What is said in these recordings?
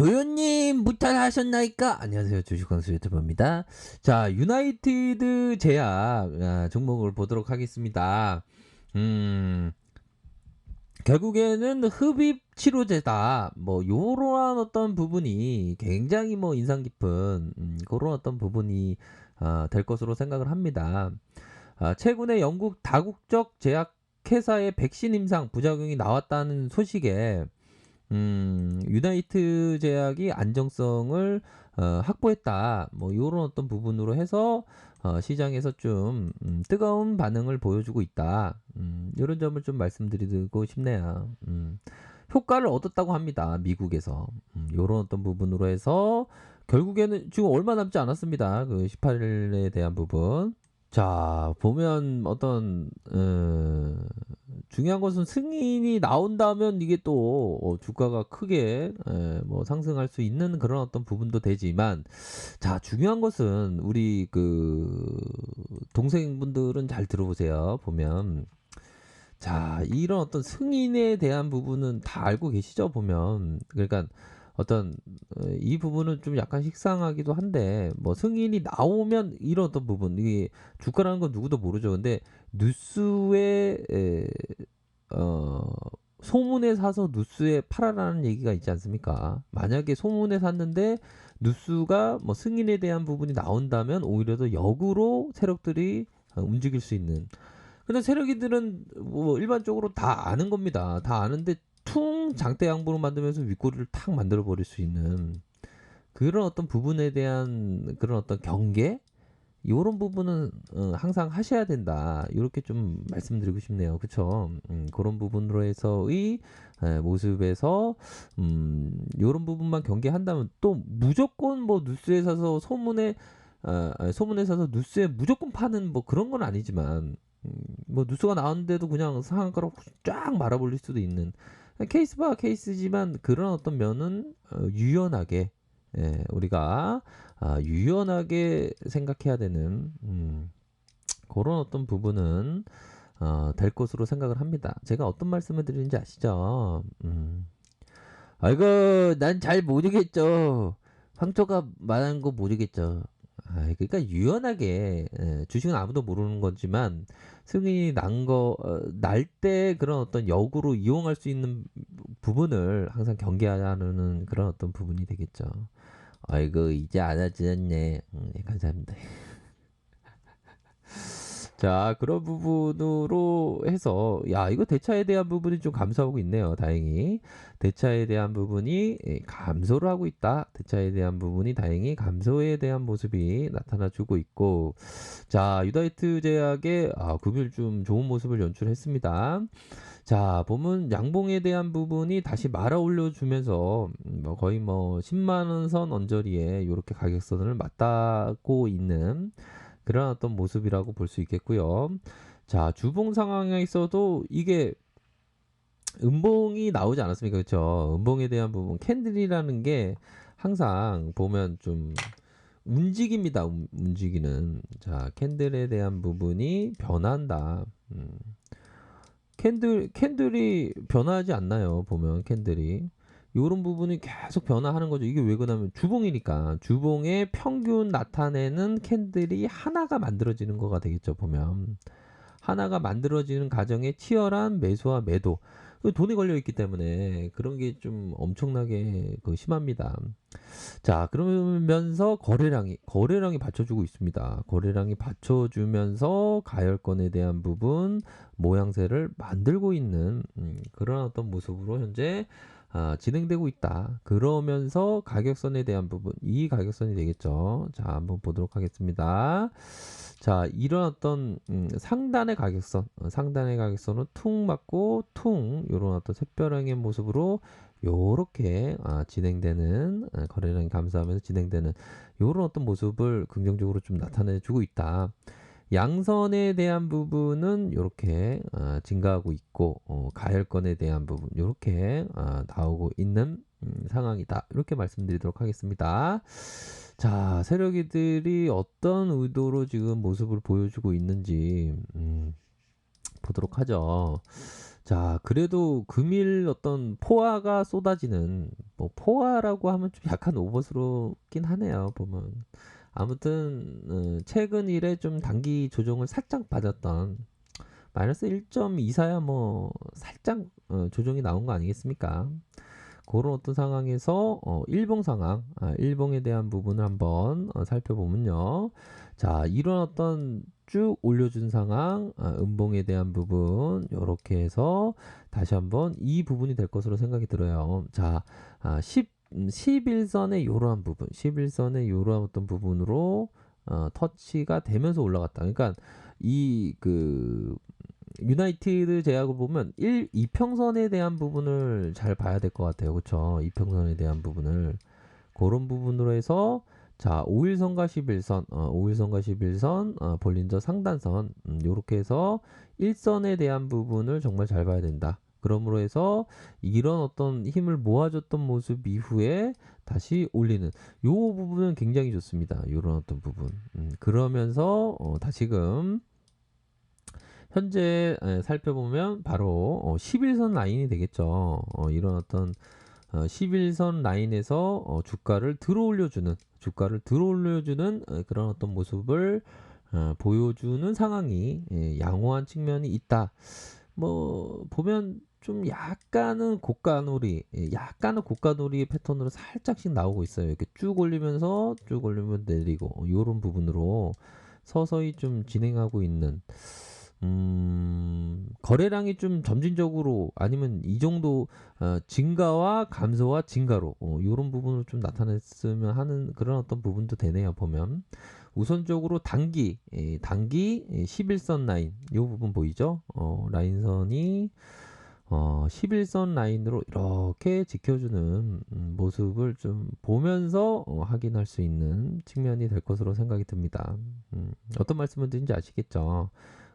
도현님 무탈하셨나이까? 안녕하세요, 주식광수 유튜버입니다. 자, 유나이티드 제약 종목을 보도록 하겠습니다. 음, 결국에는 흡입 치료제다. 뭐 요러한 어떤 부분이 굉장히 뭐 인상 깊은 그런 어떤 부분이 될 것으로 생각을 합니다. 최근에 영국 다국적 제약 회사의 백신 임상 부작용이 나왔다는 소식에 유나이트 제약이 안정성을 확보했다. 뭐 요런 어떤 부분으로 해서 시장에서 좀 뜨거운 반응을 보여주고 있다. 요런 점을 좀 말씀드리고 싶네요. 효과를 얻었다고 합니다. 미국에서. 요런 어떤 부분으로 해서 결국에는 지금 얼마 남지 않았습니다. 그 18일에 대한 부분. 자, 보면 어떤 중요한 것은 승인이 나온다면 이게 또 주가가 크게 뭐 상승할 수 있는 그런 어떤 부분도 되지만, 자, 중요한 것은 우리 그 동생분들은 잘 들어보세요. 보면 자, 이런 어떤 승인에 대한 부분은 다 알고 계시죠? 보면 그러니까 어떤 이 부분은 좀 약간 식상하기도 한데, 뭐 승인이 나오면 이런 어떤 부분, 이게 주가라는 건 누구도 모르죠. 근데 뉴스에 어 소문에 사서 뉴스에 팔아라는 얘기가 있지 않습니까? 만약에 소문에 샀는데 뉴스가 뭐 승인에 대한 부분이 나온다면 오히려 더 역으로 세력들이 움직일 수 있는. 근데 세력이들은 뭐 일반적으로 다 아는 겁니다. 다 아는데 퉁 장대 양보로 만들면서 윗꼬리를 탁 만들어 버릴 수 있는 그런 어떤 부분에 대한 그런 어떤 경계, 요런 부분은 항상 하셔야 된다. 이렇게 좀 말씀드리고 싶네요. 그쵸? 그런 부분으로 해서의 모습에서 요런 부분만 경계한다면 또 무조건 뭐 뉴스에 사서 소문에 사서 뉴스에 무조건 파는 뭐 그런 건 아니지만, 뭐 뉴스가 나왔는데도 그냥 상한가로 쫙 말아버릴 수도 있는 케이스 바 케이스지만, 그런 어떤 면은 유연하게, 우리가 유연하게 생각해야 되는 그런 어떤 부분은 될 것으로 생각을 합니다. 제가 어떤 말씀을 드리는지 아시죠? 아이고, 난 잘 모르겠죠. 황초가 말하는 거 모르겠죠. 그러니까 유연하게, 주식은 아무도 모르는 거지만 승인이 날 때 그런 어떤 역으로 이용할 수 있는 부분을 항상 경계하는 그런 어떤 부분이 되겠죠. 아이고, 이제 알아들었네. 네, 감사합니다. 자, 그런 부분으로 해서, 야, 이거 대차에 대한 부분이 좀 감소하고 있네요. 다행히. 대차에 대한 부분이 감소를 하고 있다. 대차에 대한 부분이 다행히 감소에 대한 모습이 나타나주고 있고, 자, 유다이트 제약의 금일 좀 좋은 모습을 연출했습니다. 자, 보면 양봉에 대한 부분이 다시 말아 올려주면서 뭐 거의 뭐 10만 원 선 언저리에 이렇게 가격선을 맞닿고 있는 그런 어떤 모습이라고 볼 수 있겠고요. 자, 주봉 상황에 있어도 이게 음봉이 나오지 않았습니까? 그렇죠? 음봉에 대한 부분, 캔들이라는 게 항상 보면 좀 움직입니다. 움직이는. 자, 캔들에 대한 부분이 변한다. 캔들이 변하지 않나요? 보면 캔들이. 요런 부분이 계속 변화하는 거죠. 이게 왜 그러냐면 주봉이니까. 주봉의 평균 나타내는 캔들이 하나가 만들어지는 거가 되겠죠. 보면. 하나가 만들어지는 과정에 치열한 매수와 매도. 돈이 걸려 있기 때문에 그런 게 좀 엄청나게 심합니다. 자, 그러면서 거래량이 받쳐주고 있습니다. 거래량이 받쳐주면서 가열권에 대한 부분 모양새를 만들고 있는 그런 어떤 모습으로 현재 진행되고 있다. 그러면서 가격선에 대한 부분, 이 가격선이 되겠죠. 자, 한번 보도록 하겠습니다. 자, 이런 어떤 상단의 가격선은 퉁 맞고 퉁, 이런 어떤 샛별형의 모습으로 요렇게 진행되는, 거래량이 감소하면서 진행되는 요런 어떤 모습을 긍정적으로 좀 나타내주고 있다. 양선에 대한 부분은 이렇게 증가하고 있고, 가열권에 대한 부분 이렇게 나오고 있는 상황이다. 이렇게 말씀드리도록 하겠습니다. 자, 세력이들이 어떤 의도로 지금 모습을 보여주고 있는지 보도록 하죠. 자, 그래도 금일 어떤 포화가 쏟아지는, 뭐 포화라고 하면 좀 약간 오버스럽긴 하네요, 보면. 아무튼 최근 일에 좀 단기 조정을 살짝 받았던 마이너스 1.24야 뭐 살짝 조정이 나온 거 아니겠습니까? 그런 어떤 상황에서 일봉 상황, 일봉에 대한 부분을 한번 살펴보면요. 자, 이런 어떤 쭉 올려준 상황, 음봉에 대한 부분, 이렇게 해서 다시 한번 이 부분이 될 것으로 생각이 들어요. 자, 11선의 이러한 부분, 11선의 이러한 어떤 부분으로 터치가 되면서 올라갔다. 그러니까 이그 유나이티드 제약을 보면 2평선에 대한 부분을 잘 봐야 될 것 같아요. 그렇죠? 2평선에 대한 부분을 그런 부분으로 해서 자, 5일선과 11선, 5일선과 11선, 볼린저 상단선 요렇게 해서 1선에 대한 부분을 정말 잘 봐야 된다. 그러므로 해서 이런 어떤 힘을 모아줬던 모습 이후에 다시 올리는 요 부분은 굉장히 좋습니다. 요런 어떤 부분. 그러면서 다시금 현재 살펴보면 바로 11선 라인이 되겠죠. 이런 어떤 11선 라인에서 주가를 들어 올려주는 그런 어떤 모습을 보여주는 상황이 양호한 측면이 있다. 뭐 보면 좀 약간은 고가놀이 패턴으로 살짝씩 나오고 있어요. 이렇게 쭉 올리면서 쭉 올리면 내리고 이런 부분으로 서서히 좀 진행하고 있는 거래량이 좀 점진적으로 아니면 이 정도 증가와 감소와 증가로 요런 부분을 좀 나타냈으면 하는 그런 어떤 부분도 되네요, 보면. 우선적으로 단기 11선 라인 요 부분 보이죠? 라인선이 11선 라인으로 이렇게 지켜주는 모습을 좀 보면서 확인할 수 있는 측면이 될 것으로 생각이 듭니다. 어떤 말씀을 드린지 아시겠죠?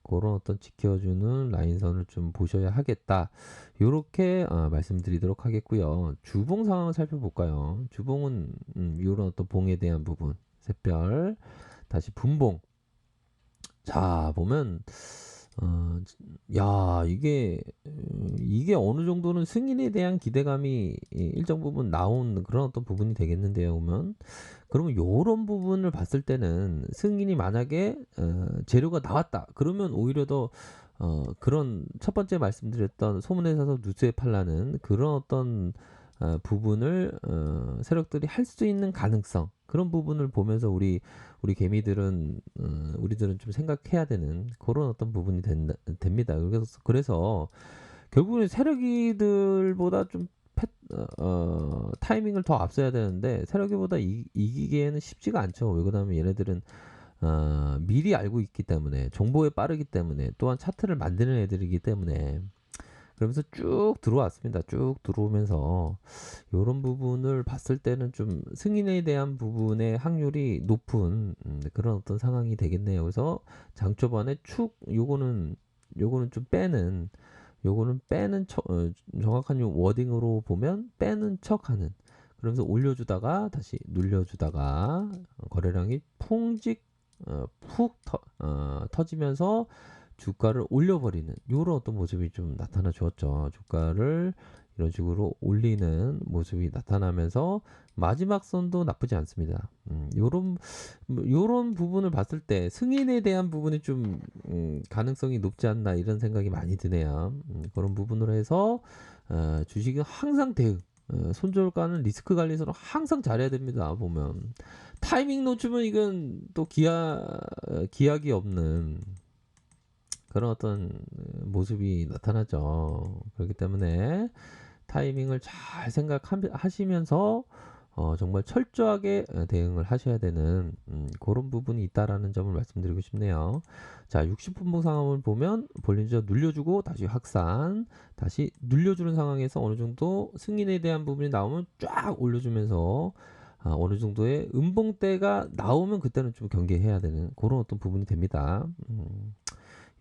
그런 어떤 지켜주는 라인선을 좀 보셔야 하겠다. 요렇게 말씀드리도록 하겠고요. 주봉 상황을 살펴볼까요? 주봉은 이런 어떤 봉에 대한 부분, 샛별, 다시 분봉. 자, 보면 어, 야, 이게 어느 정도는 승인에 대한 기대감이 일정 부분 나온 그런 어떤 부분이 되겠는데요, 그러면 요런 부분을 봤을 때는 승인이 만약에 재료가 나왔다. 그러면 오히려 더 그런 첫 번째 말씀드렸던 소문에 사서 누수에 팔라는 그런 어떤 부분을 세력들이 할 수 있는 가능성 그런 부분을 보면서 우리 개미들은 우리들은 좀 생각해야 되는 그런 어떤 부분이 됩니다. 그래서 결국은 세력이들보다 좀 타이밍을 더 앞서야 되는데 세력이보다 이기기에는 쉽지가 않죠. 왜 그러냐면 얘네들은 미리 알고 있기 때문에 정보에 빠르기 때문에 또한 차트를 만드는 애들이기 때문에 그러면서 쭉 들어왔습니다. 쭉 들어오면서 이런 부분을 봤을 때는 좀 승인에 대한 부분의 확률이 높은 그런 어떤 상황이 되겠네요. 그래서 장초반에 요거는 좀 정확한 요 워딩으로 보면 빼는 척하는 그러면서 올려주다가 다시 눌려주다가 거래량이 터지면서 주가를 올려버리는 이런 어떤 모습이 좀 나타나 주었죠. 주가를 이런 식으로 올리는 모습이 나타나면서 마지막 선도 나쁘지 않습니다. 요런 부분을 봤을 때 승인에 대한 부분이 좀 가능성이 높지 않나 이런 생각이 많이 드네요. 그런 부분으로 해서 주식은 항상 대응 손절가는 리스크 관리에서는 항상 잘해야 됩니다. 보면 타이밍 놓치면 이건 또 기약이 없는 그런 어떤 모습이 나타나죠. 그렇기 때문에 타이밍을 잘 생각하시면서 정말 철저하게 대응을 하셔야 되는 그런 부분이 있다라는 점을 말씀드리고 싶네요. 자, 60분봉 상황을 보면 볼린저 눌려주고 다시 확산, 다시 눌려주는 상황에서 어느 정도 승인에 대한 부분이 나오면 쫙 올려주면서 어느 정도의 음봉대가 나오면 그때는 좀 경계해야 되는 그런 어떤 부분이 됩니다.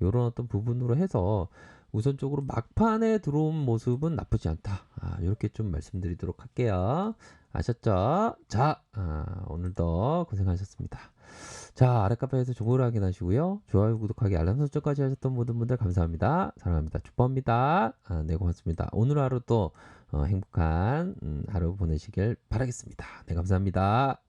이런 어떤 부분으로 해서 우선적으로 막판에 들어온 모습은 나쁘지 않다. 이렇게 좀 말씀드리도록 할게요. 아셨죠? 자, 오늘도 고생하셨습니다. 자, 아래 카페에서 정보를 확인하시고요. 좋아요, 구독하기, 알람 설정까지 하셨던 모든 분들 감사합니다. 사랑합니다. 축복합니다. 아, 네, 고맙습니다. 오늘 하루 또 행복한 하루 보내시길 바라겠습니다. 네, 감사합니다.